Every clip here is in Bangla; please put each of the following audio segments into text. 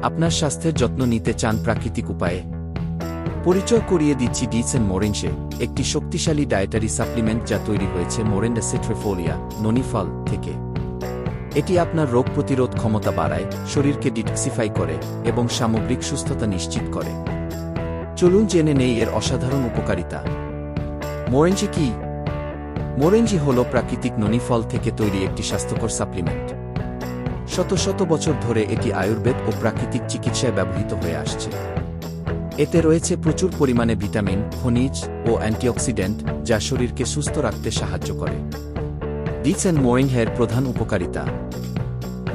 আপনার স্বাস্থ্যের যত্ন নিতে চান প্রাকৃতিক উপায়ে? পরিচয় করিয়ে দিচ্ছি ডিএক্সএন মোরেঞ্জে, একটি শক্তিশালী ডায়েটারি সাপ্লিমেন্ট যা তৈরি হয়েছে মোরেন্ডা সিট্রিফোলিয়া ননি ফল থেকে। এটি আপনার রোগ প্রতিরোধ ক্ষমতা বাড়ায়, শরীরকে ডিটক্সিফাই করে এবং সামগ্রিক সুস্থতা নিশ্চিত করে। চলুন জেনে নেই এর অসাধারণ উপকারিতা। মোরেঞ্জি কি? মোরেঞ্জি হল প্রাকৃতিক ননি ফল থেকে তৈরি একটি স্বাস্থ্যকর সাপ্লিমেন্ট। শত শত বছর ধরে এটি আয়ুর্বেদ ও প্রাকৃতিক চিকিৎসায় ব্যবহৃত হয়ে আসছে। এতে রয়েছে প্রচুর পরিমাণে ভিটামিন, খনিজ ও অ্যান্টিঅক্সিডেন্ট যা শরীরকে সুস্থ রাখতে সাহায্য করে। ডিএক্সএন মোরেঞ্জের প্রধান উপকারিতা: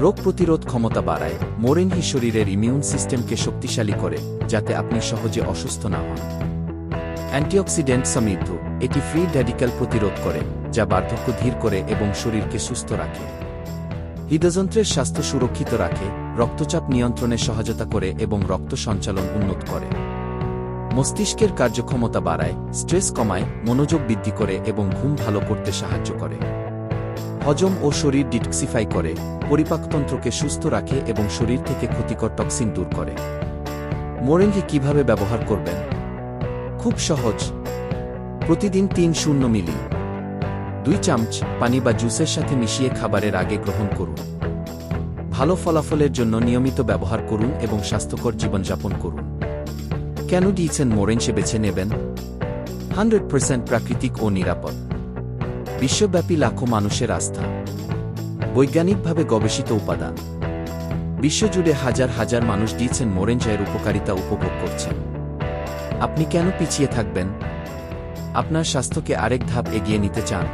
রোগ প্রতিরোধ ক্ষমতা বাড়ায়। মোরেঞ্জি শরীরের ইমিউন সিস্টেমকে শক্তিশালী করে যাতে আপনি সহজে অসুস্থ না হন। অ্যান্টিঅক্সিডেন্ট সমৃদ্ধ, এটি ফ্রি র্যাডিক্যাল প্রতিরোধ করে যা বার্ধক্য ধীর করে এবং শরীরকে সুস্থ রাখে। হৃদযন্ত্রের স্বাস্থ্য সুরক্ষিত রাখে, রক্তচাপ নিয়ন্ত্রণে সহায়তা করে এবং রক্ত সঞ্চালন উন্নত করে। মস্তিষ্কের কার্যক্ষমতা বাড়ায়, স্ট্রেস কমায়, মনোযোগ বৃদ্ধি করে এবং ঘুম ভালো করতে সাহায্য করে। হজম ও শরীর ডিটক্সিফাই করে, পরিপাকতন্ত্রকে সুস্থ রাখে এবং শরীর থেকে ক্ষতিকর টক্সিন দূর করে। মোরেঞ্জি কিভাবে ব্যবহার করবেন? খুব সহজ। প্রতিদিন 3-0 মিলি 2 চামচ পানি বা জুসের সাথে মিশিয়ে খাবারের আগে গ্রহণ করুন। ভালো ফলাফলের জন্য নিয়মিত ব্যবহার করুন এবং স্বাস্থ্যকর জীবনযাপন করুন। কেন ডিএক্সএন মোরেঞ্জে বেছে নেবেন? 100% প্রাকৃতিক ও নিরাপদ। বিশ্বব্যাপী লাখো মানুষের আস্থা। বৈজ্ঞানিকভাবে গবেষিত উপাদান। বিশ্বজুড়ে হাজার হাজার মানুষ ডিএক্সএন মোরেঞ্জের উপকারিতা উপভোগ করছেন। আপনি কেন পিছিয়ে থাকবেন? আপনার স্বাস্থ্যকে আরেক ধাপ এগিয়ে নিতে চান?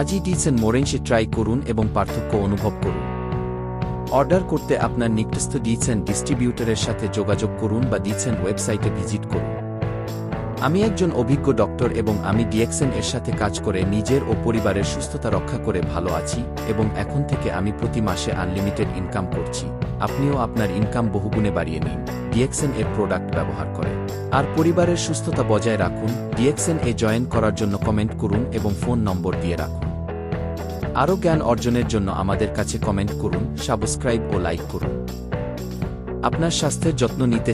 আজই ডিএক্সএন মোরেঞ্জে ট্রাই করুন এবং পার্থক্য অনুভব করুন। অর্ডার করতে আপনার নিকটস্থ ডিএক্সএন ডিস্ট্রিবিউটরের সাথে যোগাযোগ করুন বা ডিএক্সএন ওয়েবসাইটে ভিজিট করুন। আমি একজন অভিজ্ঞ ডক্টর এবং আমি ডিএক্সএন এর সাথে কাজ করে নিজের ও পরিবারের সুস্থতা রক্ষা করে ভালো আছি এবং এখন থেকে আমি প্রতি মাসে আনলিমিটেড ইনকাম করছি। আপনিও আপনার ইনকাম বহুগুণে বাড়িয়ে নিন ডিএক্সএন এর প্রোডাক্ট ব্যবহার করে। আর পরিবারের সুস্থতা বজায় রাখুন। ডিএক্সএন এ জয়েন করার জন্য কমেন্ট করুন এবং ফোন নম্বর দিয়ে রাখুন। আরও জ্ঞান অর্জনের জন্য আমাদের কাছে কমেন্ট করুন, সাবস্ক্রাইব ও লাইক করুন। আপনার স্বাস্থ্যের যত্ন নিতে